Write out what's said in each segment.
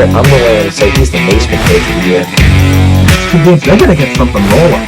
I'm willing to say he's the basement coach of the year. Two games, they're gonna get something rolling.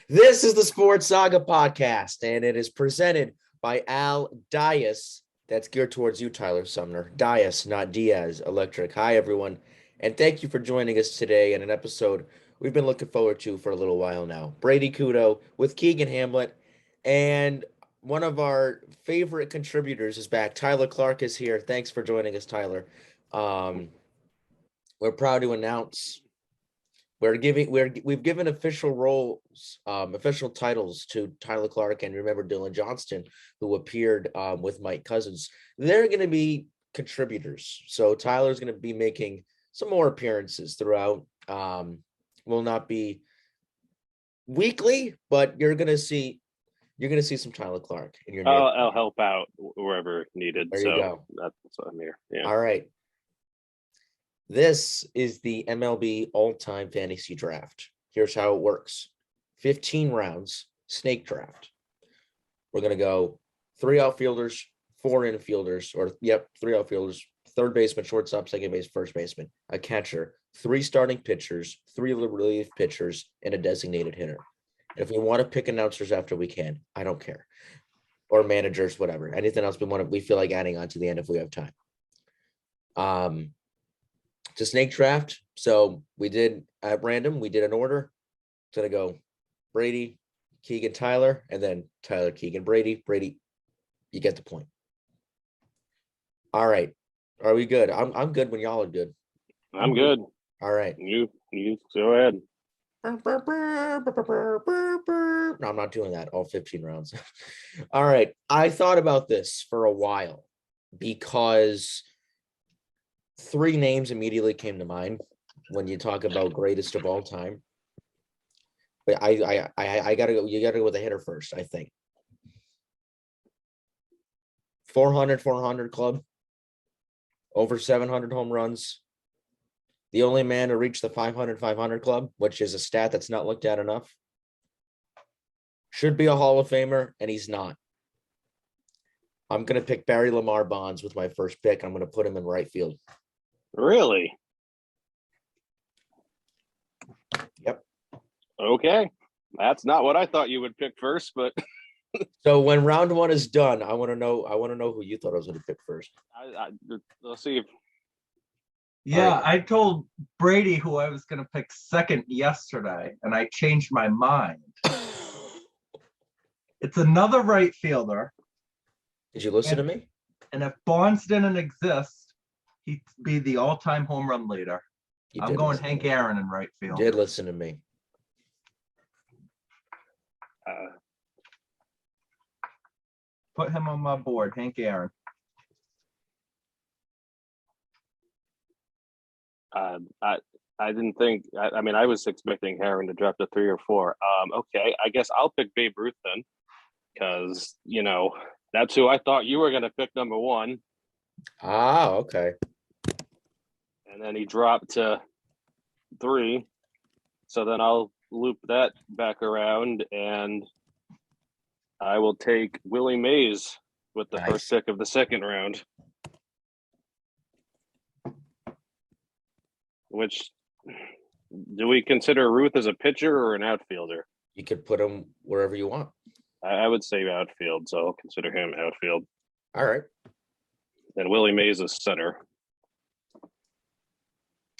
This is the Sports Saga podcast, and it is presented by Al Dias. That's geared towards you, Tyler Sumner. Dias, not Diaz Electric. Hi, everyone, and thank you for joining us today in an episode we've been looking forward to for a little while now. Brady Kudo with Keegan Hamlet, and one of our favorite contributors is back. Tyler Clark is here. Thanks for joining us, Tyler. We're proud to announce we've given official roles, official titles to Tyler Clark and remember Dylan Johnston, who appeared with Mike Cousins. They're going to be contributors. So Tyler's going to be making some more appearances throughout. Will not be weekly, but you're going to see some Tyler Clark in your. I'll help out wherever needed. There you go. That's what I'm here. Yeah. All right. This is the MLB all-time fantasy draft. Here's how it works. 15 rounds, snake draft. We're going to go 3 outfielders, 4 infielders, 3 outfielders, third baseman, shortstop, second base, first baseman, a catcher, 3 starting pitchers, 3 relief pitchers, and a designated hitter. And if we want to pick announcers after, we can. I don't care. Or managers, whatever. Anything else we feel like adding on to the end if we have time. To snake draft. So we did at random, we did an order. It's gonna go Brady, Keegan, Tyler, and then Tyler, Keegan, Brady. Brady, you get the point. All right. Are we good? I'm good when y'all are good. I'm good. All right. You go ahead. No, I'm not doing that. All 15 rounds. All right. I thought about this for a while because 3 names immediately came to mind when you talk about greatest of all time. But I gotta go. You gotta go with the hitter first, I think. 400 club, over 700 home runs. The only man to reach the 500 club, which is a stat that's not looked at enough. Should be a Hall of Famer, and he's not. I'm gonna pick Barry Lamar Bonds with my first pick. I'm gonna put him in right field. Really? Yep. Okay. That's not what I thought you would pick first, but so when round 1 is done, I want to know who you thought I was going to pick first. Let's see if. Yeah, right. I told Brady who I was going to pick second yesterday, and I changed my mind. It's another right fielder. Did you listen to me? And if Bonds didn't exist, he'd be the all-time home run leader. I'm going Hank Aaron in right field. You did listen to me. Put him on my board, Hank Aaron. I didn't think. I mean, I was expecting Aaron to draft a 3 or 4. Okay, I guess I'll pick Babe Ruth then, because that's who I thought you were going to pick number 1. Ah, okay. And then he dropped to 3. So then I'll loop that back around, and I will take Willie Mays with the first pick of the second round. Which, do we consider Ruth as a pitcher or an outfielder? You could put him wherever you want. I would say outfield, so I'll consider him outfield. All right. And Willie Mays is center.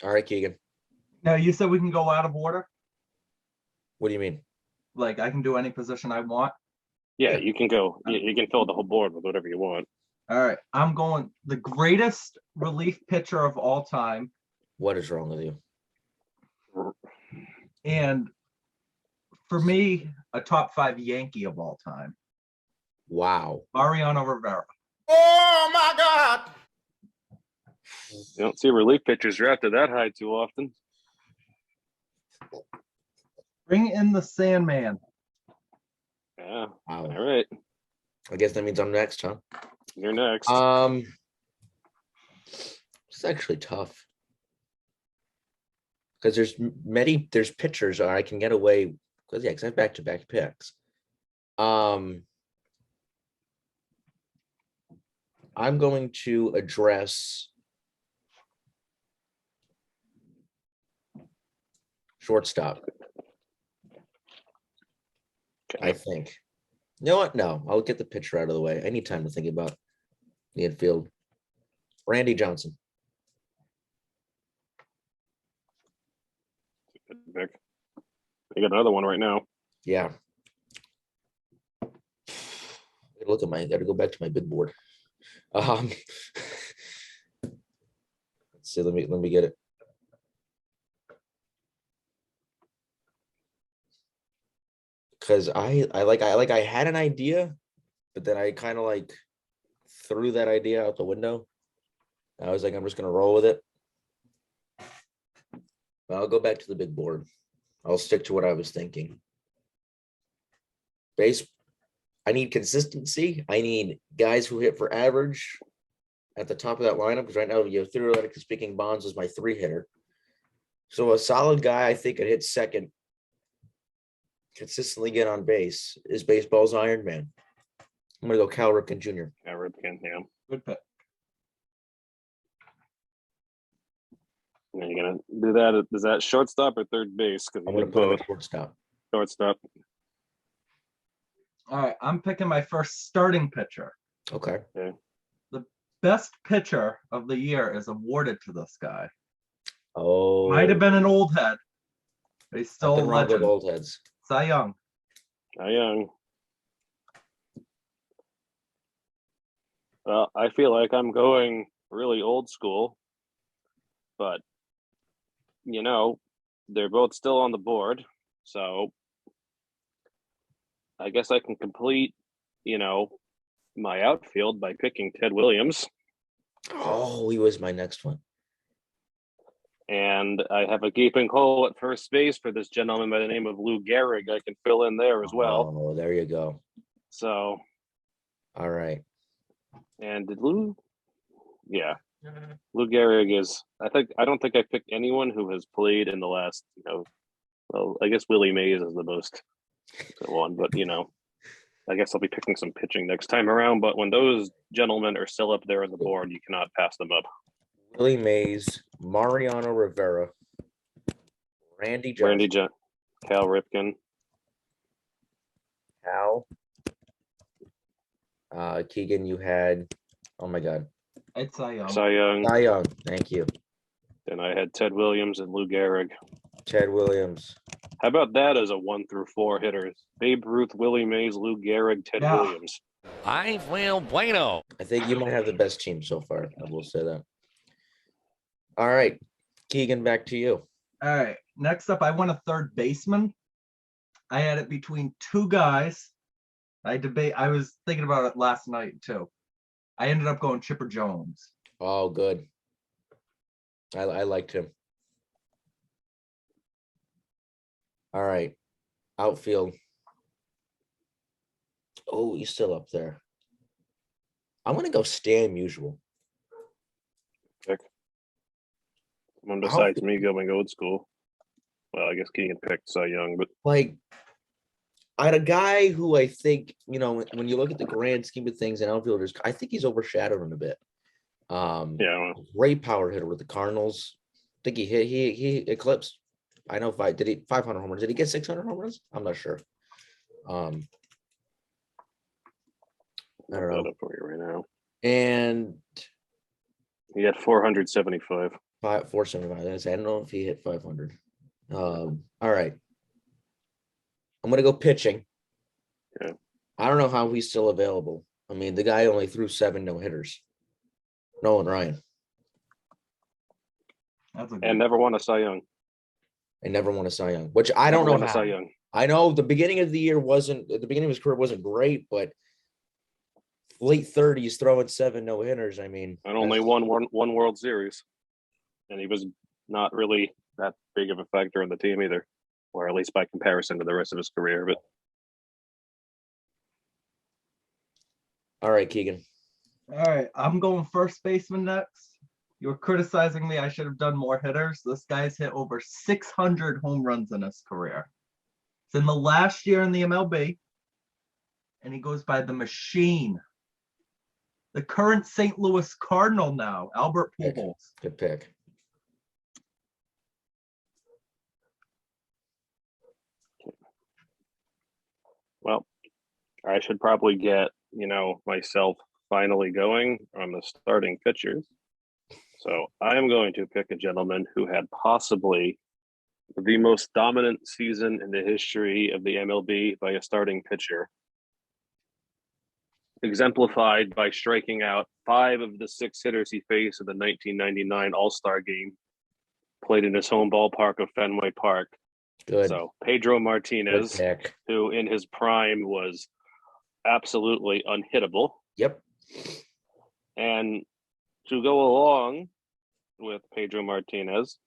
All right, Keegan. Now, you said we can go out of order? What do you mean? Like, I can do any position I want? Yeah, you can go. You can fill the whole board with whatever you want. All right. I'm going the greatest relief pitcher of all time. What is wrong with you? And for me, a top 5 Yankee of all time. Wow. Mariano Rivera. Oh, my God. You don't see relief pitchers drafted that high too often. Bring in the Sandman. Yeah. Wow. All right. I guess that means I'm next, huh? You're next. It's actually tough. Because there's pitchers I can get away because I have back-to-back picks. I'm going to address shortstop. I think. You know what? No, I'll get the pitcher out of the way. I need time to think about the infield. Randy Johnson. Good pick. I got another one right now. Yeah. Look at gotta go back to my big board. Let's see, let me get it. Because I had an idea, but then I kind of like threw that idea out the window. I was like, I'm just gonna roll with it. But I'll go back to the big board. I'll stick to what I was thinking. Base, I need consistency. I need guys who hit for average at the top of that lineup, because right now, theoretically speaking, Bonds is my 3-hitter. So a solid guy I think could hit second, consistently get on base, is baseball's Iron Man. I'm gonna go Cal Ripken Jr. Yeah, Ripken, yeah. Good pick. And you're gonna do that. Is that shortstop or third base? Because I'm gonna put him at shortstop. Shortstop. All right, I'm picking my first starting pitcher. Okay. The best pitcher of the year is awarded to this guy. Oh, Might have been an old head, but he's still a nothing wrong with legend. old heads. Cy Young. Cy Young. Well, I feel like I'm going really old school, but they're both still on the board, so I guess I can complete, my outfield by picking Ted Williams. Oh, he was my next one. And I have a gaping hole at first base for this gentleman by the name of Lou Gehrig. I can fill in there as well. Oh, there you go. So, all right. And did Lou? Yeah. Lou Gehrig is, I don't think I picked anyone who has played in the last, well, I guess Willie Mays is the most one, but I guess I'll be picking some pitching next time around. But when those gentlemen are still up there on the board, you cannot pass them up. Willie Mays, Mariano Rivera, Randy Johnson, Cal Ripken, Cal. Keegan, you had, oh my God. It's Cy Young. Cy Young. Cy Young, thank you. Then I had Ted Williams and Lou Gehrig. Ted Williams. How about that as a 1 through 4 hitters? Babe Ruth, Willie Mays, Lou Gehrig, Ted Williams. I feel bueno. I think you might have the best team so far. I will say that. All right, Keegan, back to you. All right. Next up, I want a third baseman. I had it between two guys. I was thinking about it last night too. I ended up going Chipper Jones. Oh, good. I liked him. All right, outfield. Oh, he's still up there. I'm gonna go Stan Musial. Pick. Someone besides me going old school. Well, I guess Keegan picked Cy Young, but like, I had a guy who I think, when you look at the grand scheme of things in outfielders, I think he's overshadowed him a bit. yeah, Great power hitter with the Cardinals. I think he eclipsed. I know 500 home runs. Did he get 600 home runs? I'm not sure. I don't know. Up for you right now. And he had 475. 475. I don't know if he hit 500. All right. I'm gonna go pitching. Yeah. I don't know how he's still available. I mean, the guy only threw 7 no-hitters. Nolan Ryan. And never won a Cy Young. And never won a Cy Young, which I don't know how. Cy Young. I know the beginning of his career wasn't great, but late 30s throwing 7 no-hitters. I mean, and only won one World Series. And he was not really that big of a factor in the team either, or at least by comparison to the rest of his career. But all right, Keegan. All right, I'm going first baseman next. You were criticizing me. I should have done more hitters. This guy's hit over 600 home runs in his career. It's in the last year in the MLB, and he goes by the Machine. the current St. Louis Cardinal now, Albert Pick. Pujols. Good pick. Well, I should probably get, myself finally going on the starting pitchers. So I am going to pick a gentleman who had possibly the most dominant season in the history of the MLB by a starting pitcher, exemplified by striking out 5 of the 6 hitters he faced in the 1999 All-Star game, played in his home ballpark of Fenway Park. Good. So Pedro Good Martinez, pick. who in his prime was absolutely unhittable. Yep. And to go along with Pedro Martinez,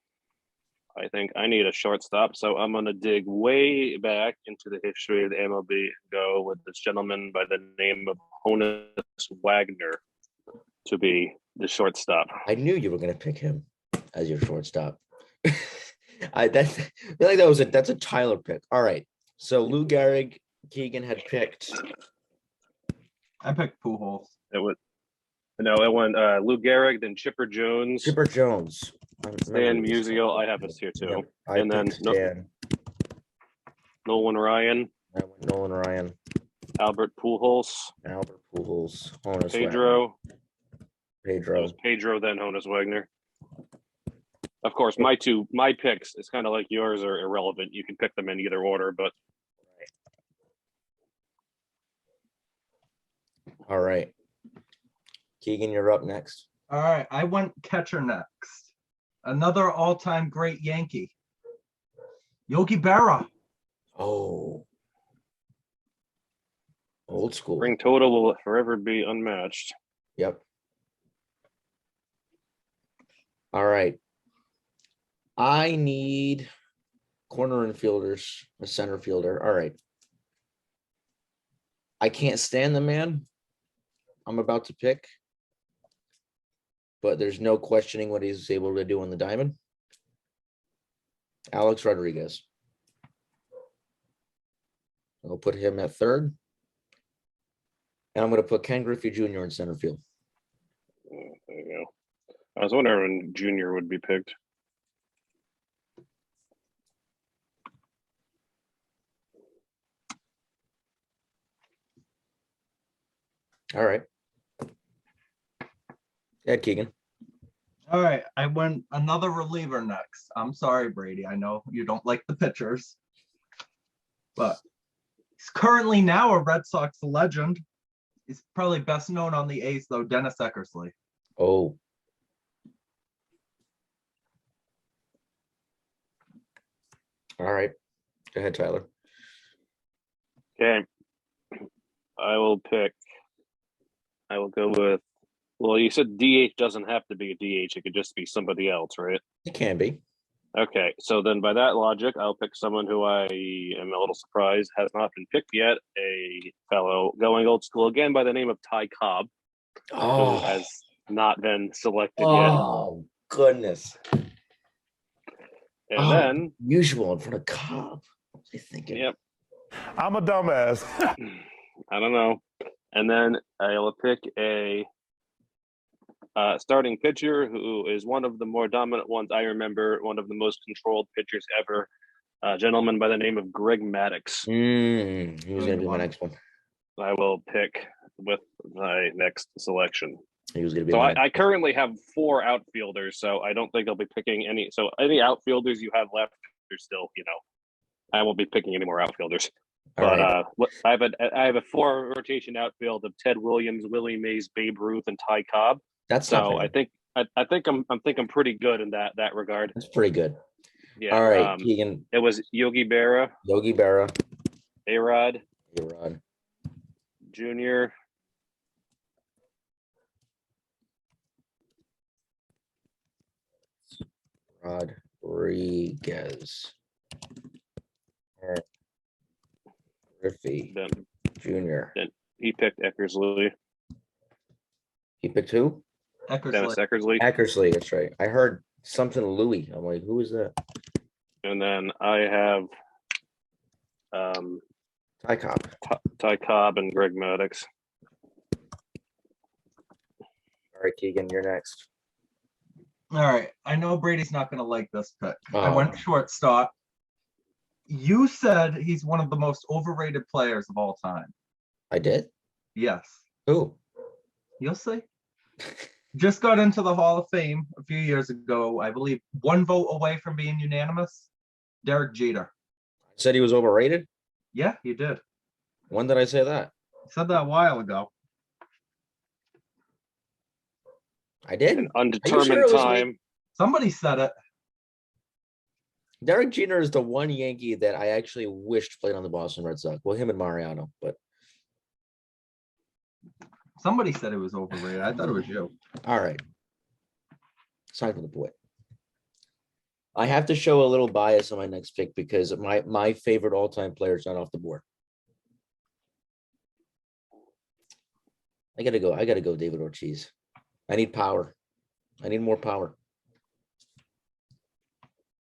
I think I need a shortstop. So I'm going to dig way back into the history of the MLB and go with this gentleman by the name of Honus Wagner to be the shortstop. I knew you were going to pick him as your shortstop. I feel like that's a Tyler pick. All right. So Lou Gehrig, Keegan had picked. I picked Pujols. It went Lou Gehrig, then Chipper Jones, Chipper Jones. Stan Musial. I have this here too. Yep. I And then picked Stan. Nolan Ryan, I went Nolan Ryan, Albert Pujols, Albert Pujols, Honus Pedro. Wagner, It Pedro. was Pedro, then Honus Wagner. Of course, my picks, it's kind of like yours, are irrelevant. You can pick them in either order, but All right. Keegan, you're up next. All right, I went catcher next. Another all-time great Yankee, Yogi Berra. Oh. Old school. ring total will forever be unmatched. Yep. All right. I need corner infielders, a center fielder. All right. I can't stand the man I'm about to pick, but there's no questioning what he's able to do on the diamond. Alex Rodriguez. I'll put him at third. And I'm going to put Ken Griffey Jr. in center field. There you go. I was wondering when Junior would be picked. All right. Yeah, Keegan. All right, I went another reliever next. I'm sorry, Brady. I know you don't like the pitchers, but he's currently now a Red Sox legend. He's probably best known on the A's, though, Dennis Eckersley. Oh. All right. Go ahead, Tyler. Okay. I will go with, well, you said DH doesn't have to be a DH. It could just be somebody else, right? It can be. Okay. So then by that logic, I'll pick someone who I am a little surprised has not been picked yet. A fellow going old school again by the name of Ty Cobb, who has not been selected yet. Oh, goodness. And then, usual in front of Cobb. What was I thinking? yep, I'm a dumbass. I don't know. And then I'll pick a starting pitcher who is one of the more dominant ones I remember, one of the most controlled pitchers ever, a gentleman by the name of Greg Maddux. He was going to be my next one. I will pick with my next selection. He was going to be So my I currently have 4 outfielders, so I don't think I'll be picking any. So any outfielders you have left are still, I won't be picking any more outfielders. All But right. I have a 4 rotation outfield of Ted Williams, Willie Mays, Babe Ruth, and Ty Cobb. That's So not I think I'm pretty good in that regard. That's pretty good. Yeah. All right, Keegan. It was Yogi Berra, Yogi Berra. A-Rod, A-Rod. Junior, Rodriguez. Griffey then Jr. he picked Eckersley, He picked who? Dennis Eckersley. Eckersley, Eckersley. That's right. I heard something Louis. I'm like, who is that? and then I have Ty Cobb. Ty Cobb and Greg Maddux. right, Keegan, you're next. All right. I know Brady's not going to like this pick. I Oh. went shortstop. You said he's one of the most overrated players of all time. I did? Yes. Who? You'll see. Just got into the Hall of Fame a few years ago. I believe 1 vote away from being unanimous. Derek Jeter. Said he was overrated? Yeah, you did. When did I say that? You said that a while ago. I did? An Are you sure undetermined it was me? time. Somebody said it. Derek Jeter is the one Yankee that I actually wished played on the Boston Red Sox. Well, him and Mariano, but Somebody said it was overrated. I thought it was you. all right. Aside from the point. I have to show a little bias on my next pick because my favorite all-time player is not off the board. I gotta go David Ortiz. I need power. I need more power.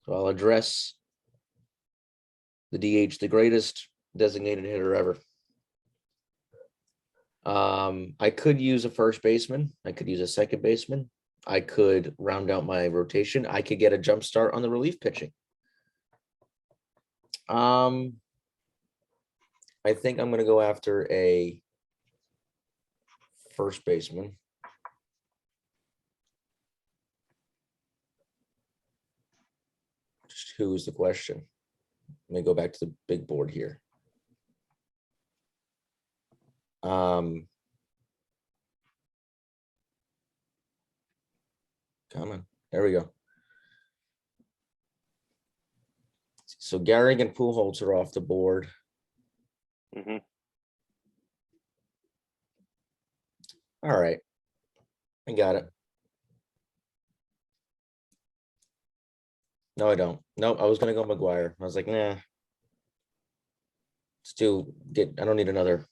So I'll address the DH, the greatest designated hitter ever. I could use a first baseman. I could use a second baseman. I could round out my rotation. I could get a jump start on the relief pitching. I think I'm going to go after a first baseman. Just who is the question? Let me go back to the big board here. Come on, there we go. So Gehrig and Pujols are off the board. Hmm. All right, I got it. No, I don't. Nope, I was gonna go McGuire. I was like, nah. I don't need another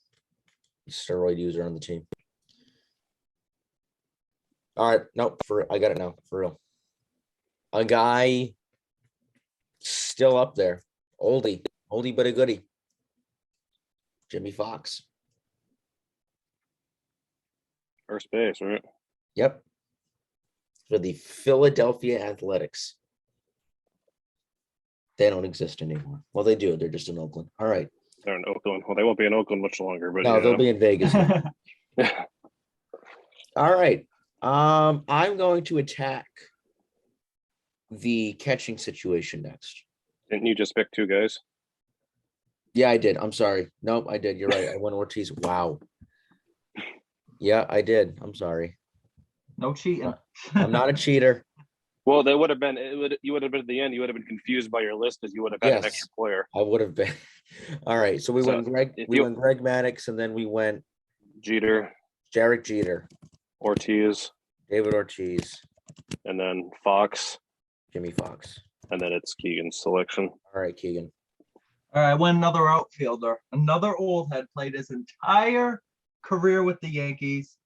steroid user on the team. All right, nope, I got it now, for real. A guy still up there. Oldie but a goodie. Jimmy Fox. First base, right? Yep. For the Philadelphia Athletics. They don't exist anymore. Well, they do. They're just in Oakland. All right. They're in Oakland. Well, they won't be in Oakland much longer, but No, yeah. they'll be in Vegas now. All right. I'm going to attack the catching situation next. Didn't you just pick 2 guys? Yeah, I did. I'm sorry. Nope, I did. You're right. I went Ortiz. Wow. Yeah, I did. I'm sorry. No cheating. I'm not a cheater. Well, they would have been. You would have been at the end. You would have been confused by your list because you would have had an Yes. extra player. I would have been. All right. So we So, went Greg. if We you- went Greg Maddux, and then we went Jeter, Derek Jeter, Ortiz, David Ortiz, and then Fox, Jimmy Fox. and then it's Keegan's selection. All right, Keegan. All right, I went another outfielder. Another old head, played his entire career with the Yankees.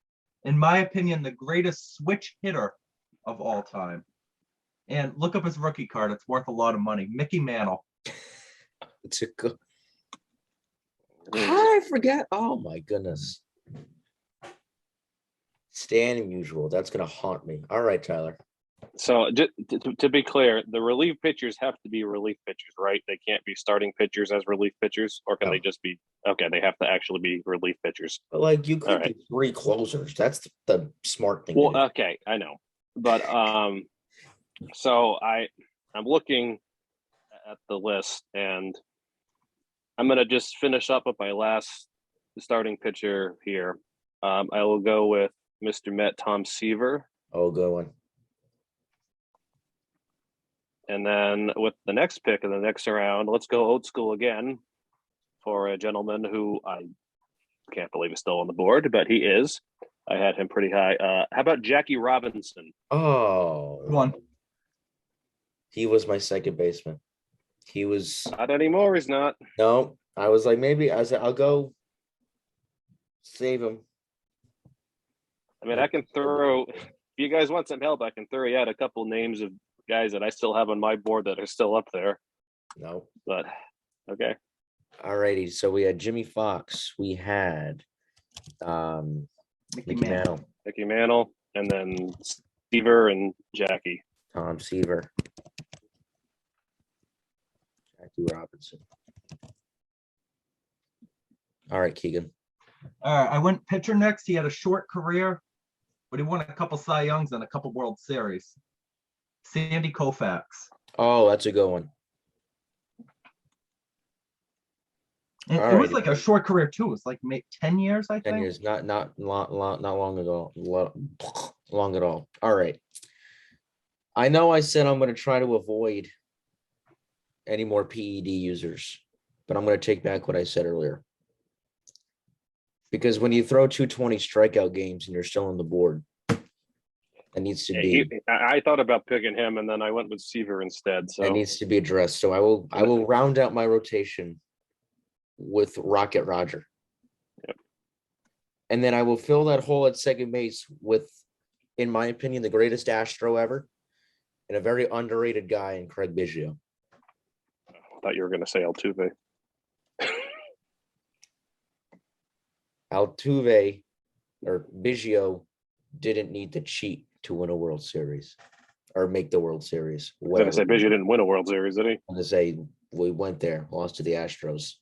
In my opinion, the greatest switch hitter of all time. And look up his rookie card. It's worth a lot of money. Mickey Mantle. It's a good. How did I forget? Oh my goodness. Stan Musial. That's gonna haunt me. All right, Tyler. So to be clear, the relief pitchers have to be relief pitchers, right? They can't be starting pitchers as relief pitchers, or can No. they just be okay? They have to actually be relief pitchers. But like you could All right. do 3 closers. That's the smart thing. Well, to do. okay, I know, but so I'm looking at the list, and I'm gonna just finish up with my last starting pitcher here. I will go with Mr. Met Tom Seaver, Oh, good one. and then with the next pick in the next round, let's go old school again for a gentleman who I can't believe is still on the board, but he is. I had him pretty high. How about Jackie Robinson? Oh, One. he was my second baseman. He was Not anymore. He's not. no. I was like, maybe I said I'll go save him. I mean, I can throw. If you guys want some help, I can throw you out a couple names of guys that I still have on my board that are still up there. No. But okay, All righty. So we had Jimmy Fox. We had Mickey Mickey Mantle. Mantle. Mickey Mantle. and then Seaver and Jackie. Tom Seaver. Jackie Robinson. All right, Keegan. All right, I went pitcher next. He had a short career, but he won a couple Cy Youngs and a couple World Series. Sandy Koufax. Oh, that's a good one. And All it was right. like a short career too. It was like 10 years, I 10 think. years, not long ago, long at all. All right. I know I said I'm going to try to avoid any more PED users, but I'm going to take back what I said earlier. Because when you throw 220 strikeout games and you're still on the board, that needs to be I thought about picking him, and then I went with Seaver instead. that So needs to be addressed. So I will round out my rotation with Rocket Roger. Yep. And then I will fill that hole at second base with, in my opinion, the greatest Astro ever and a very underrated guy in Craig Biggio. I thought you were going to say Altuve. Altuve or Biggio didn't need to cheat to win a World Series or make the World Series. I was going to say Biggio didn't win a World Series, did he? I'm going to say we went there, lost to the Astros.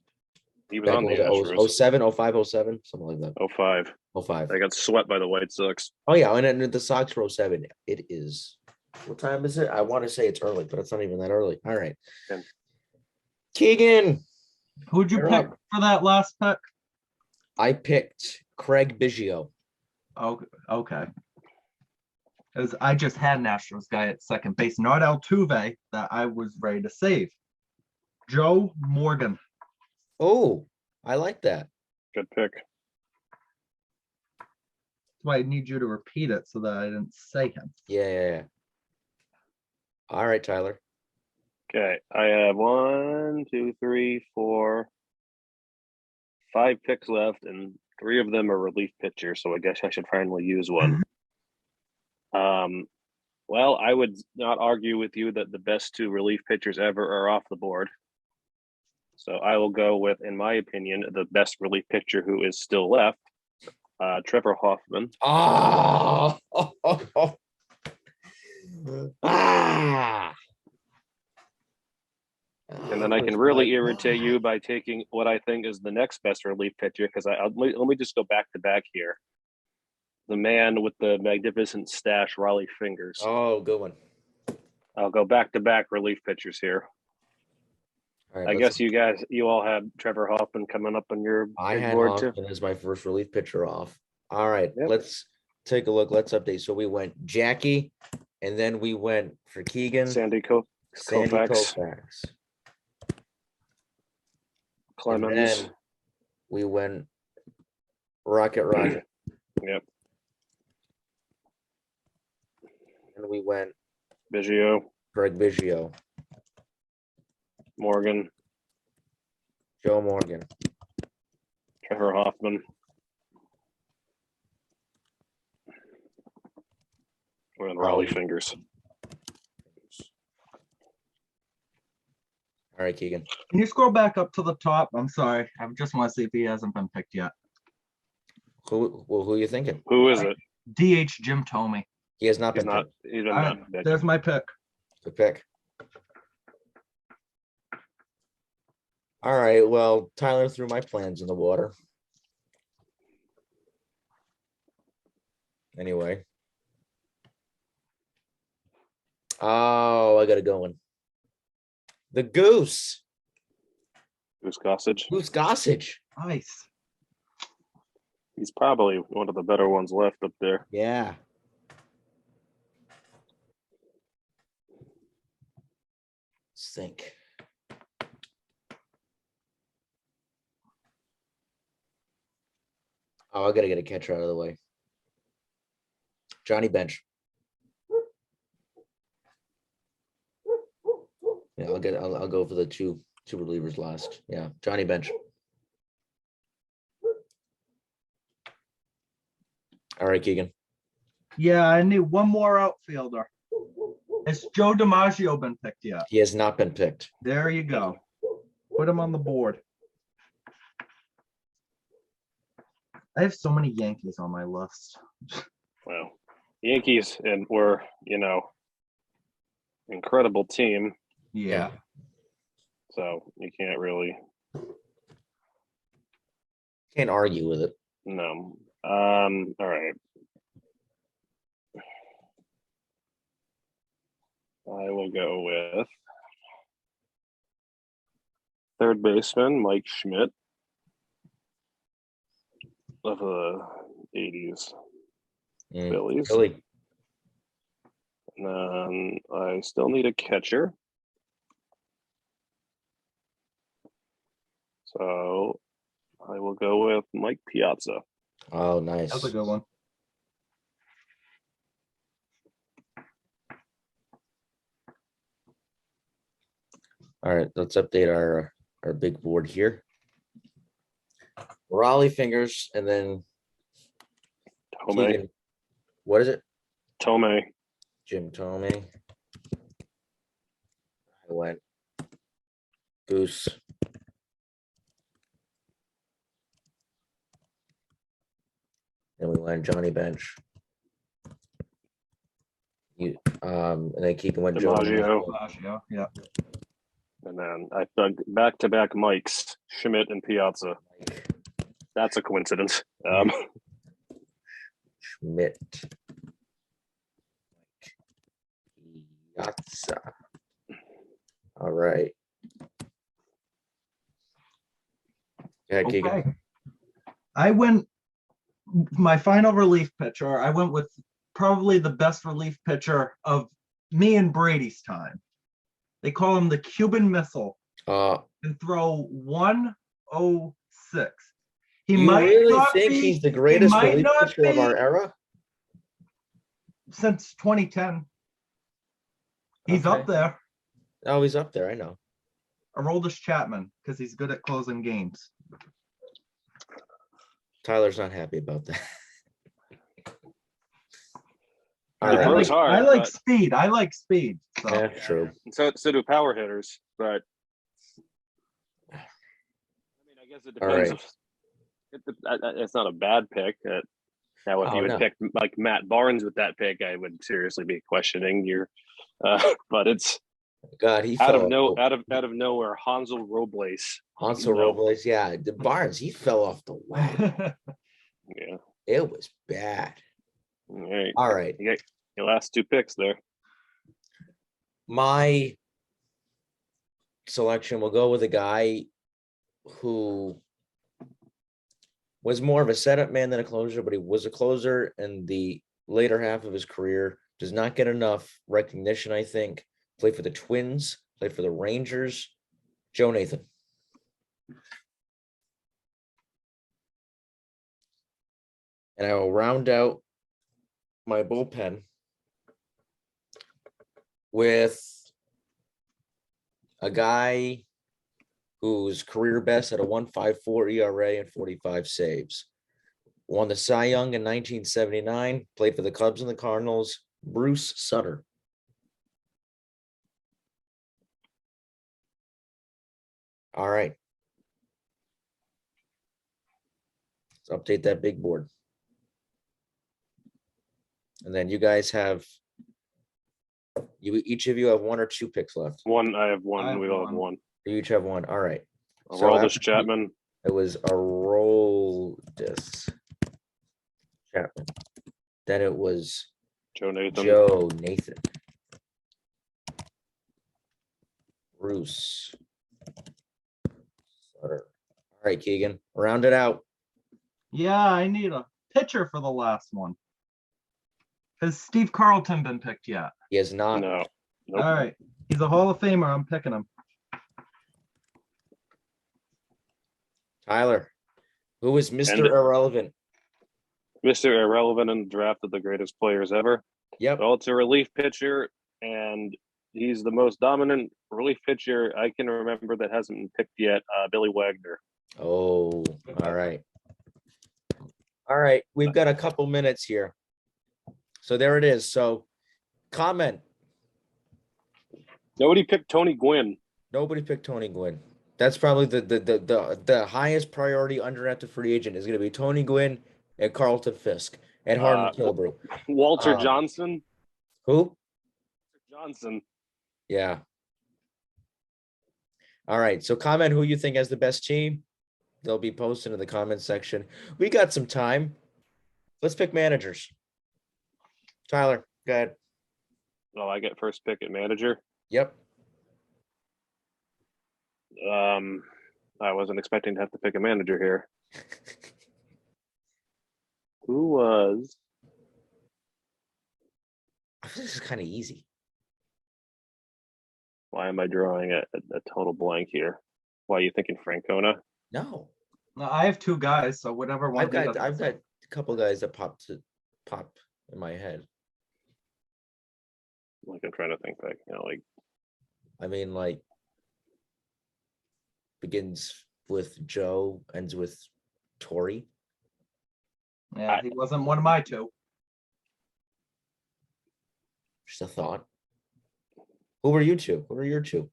He was on the Astros. 07, 05, 07, something like that. 05. 05. They got swept by the White Sox. Oh, yeah. And then the Sox were 07. It is. What time is it? I want to say it's early, but it's not even that early. All right. 10. Keegan. Who'd you You're pick up. for that last pick? I picked Craig Biggio. Oh, okay. Because I just had an Astros guy at second base, not Altuve, that I was ready to save. Joe Morgan. Oh, I like that. Good pick. That's why I need you to repeat it so that I didn't say him. Yeah. All right, Tyler. Okay. I have 1, 2, 3, 4, 5 picks left, and 3 of them are relief pitchers. So I guess I should finally use one. Well, I would not argue with you that the best 2 relief pitchers ever are off the board. So I will go with, in my opinion, the best relief pitcher who is still left, Trevor Hoffman. Oh. Ah. And then I can really irritate you by taking what I think is the next best relief pitcher, because let me just go back to back here. The man with the magnificent stash, Raleigh Fingers. Oh, good one. I'll go back to back relief pitchers here. All right, I guess you all had Trevor Hoffman coming up on your I big had board Hoffman too. as my first relief pitcher off. All right, Yep. let's take a look. Let's update. So we went Jackie, and then we went for Keegan, Sandy Sandy Koufax, Koufax. And Clemens. then we went Rocket Roger. Yep. And we went Biggio, Craig Biggio, Morgan, Joe Morgan. Trevor Hoffman. And Raleigh Fingers. All right, Keegan. Can you scroll back up to the top? I'm sorry. I just want to see if he hasn't been picked yet. Who are you thinking? Who is it? DH Jim Tomey. He has not He's been not. picked. He's been All right, not. there's my pick. Good pick. All right. Well, Tyler threw my plans in the water. Anyway. Oh, I got to go one. The Goose. Goose Gossage. Goose Gossage. Nice. He's probably one of the better ones left up there. Yeah. Let's think. Oh, I gotta get a catcher out of the way. Johnny Bench. Yeah, I'll go for the two relievers last. Yeah, Johnny Bench. All right, Keegan. Yeah, I need one more outfielder. Has Joe DiMaggio been picked yet? He has not been picked. There you go. Put him on the board. I have so many Yankees on my list. Wow. Yankees and were, incredible team. Yeah. So you can't really Can't argue with it. no. All right. I will go with third baseman Mike Schmidt of the 80s Phillies. Philly. And then I still need a catcher. So I will go with Mike Piazza. Oh, nice. That's a good one. All right, let's update our big board here. Raleigh fingers, and then Tomei. Keegan. What is it? Tomei. Jim Tomei. I went Goose. Then we went Johnny Bench. And then Keegan went Joe. DiMaggio. DiMaggio, yeah. And then I dug back-to-back Mikes, Schmidt and Piazza. That's a coincidence. Schmidt. Piazza. All right. Yeah, Keegan. Okay. I went my final relief pitcher. I went with probably the best relief pitcher of me and Brady's time. They call him the Cuban Missile and throw 106. He You might really not think be, he's the greatest might relief not pitcher of be- our era? since 2010. He's Okay. up there. Oh, he's up there. I know. Aroldis Chapman, because he's good at closing games. Tyler's not happy about that. All He I right. throws like, hard, I like but- speed. I like speed. So. Yeah, true. So do power hitters, but I mean, I guess it All depends. right. It's not a bad pick. Now, if Oh, you had no. picked like Matt Barnes with that pick, I would seriously be questioning your. But it's God, he out fell of out of nowhere. Hansel Robles. Hansel Robles. Yeah, the Barnes, he fell off the wagon. Yeah. It was bad. All right. All right. You got your last two picks there. My selection will go with a guy who was more of a setup man than a closer, but he was a closer in the later half of his career. Does not get enough recognition, I think. Played for the Twins, played for the Rangers. Joe Nathan. And I will round out my bullpen with a guy whose career best at a 1.54 ERA and 45 saves. Won the Cy Young in 1979, played for the Cubs and the Cardinals, Bruce Sutter. All right. Let's update that big board. And then you guys have, each of you have one or two picks left. One, I have one. I have We all have one. one. You each have one. All right. So Aroldis after- Chapman. It was Aroldis Chapman. Then it was Joe Nathan. Joe Nathan. Bruce Sutter. All right, Keegan, round it out. Yeah, I need a pitcher for the last one. Has Steve Carlton been picked yet? He has not. No. Nope. All right. He's a Hall of Famer. I'm picking him. Tyler, who is Mr. And- Irrelevant? Mr. Irrelevant in the draft of the greatest players ever. Yep. Well, it's a relief pitcher, and he's the most dominant relief pitcher I can remember that hasn't been picked yet. Billy Wagner. Oh, all right. All right. We've got a couple minutes here. So there it is. So comment. Nobody picked Tony Gwynn. Nobody picked Tony Gwynn. That's probably the highest priority undrafted free agent is going to be Tony Gwynn and Carlton Fisk. Ed Harden Killebrew. Walter Um, Johnson. Who? Johnson. Yeah. All right. So comment who you think has the best team. They'll be posted in the comment section. We got some time. Let's pick managers. Tyler, go ahead. Oh, I get first pick at manager. Yep. I wasn't expecting to have to pick a manager here. Who was? This is kind of easy. Why am I drawing a total blank here? Why are you thinking Francona? No. No, I have two guys, so whatever one. I've got a couple guys that pop in my head. Like I'm trying to think back, like I mean, like begins with Joe, ends with Tori. Yeah, he wasn't one of my two. Just a thought. Who were you two? Who were your two?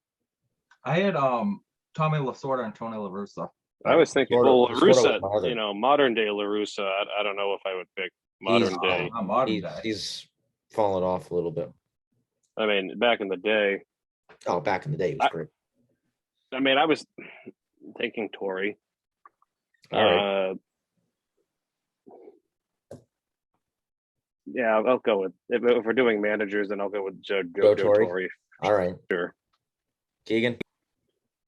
I had Tommy Lasorda and Tony La Russa. I was thinking. Lasorda- Well, Lasorda was LaRussa, my other. modern day LaRussa. I don't know if I would pick modern day. Not modern day. He's fallen off a little bit. I mean, back in the day. Oh, back in the day, it was great. I mean, I was thinking Tory. All right. Yeah, I'll go with if we're doing managers, then I'll go with Joe Torre. Torre. All right. Sure. Keegan,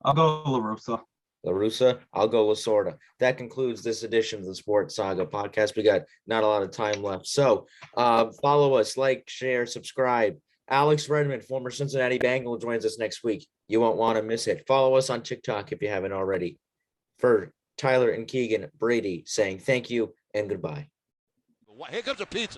I'll go La Russa. La Russa, I'll go Lasorda. That concludes this edition of the Sports Saga podcast. We got not a lot of time left. So follow us, like, share, subscribe. Alex Redmond, former Cincinnati Bengal, joins us next week. You won't want to miss it. Follow us on TikTok if you haven't already. For Tyler and Keegan, Brady saying thank you and goodbye. Here comes a pizza.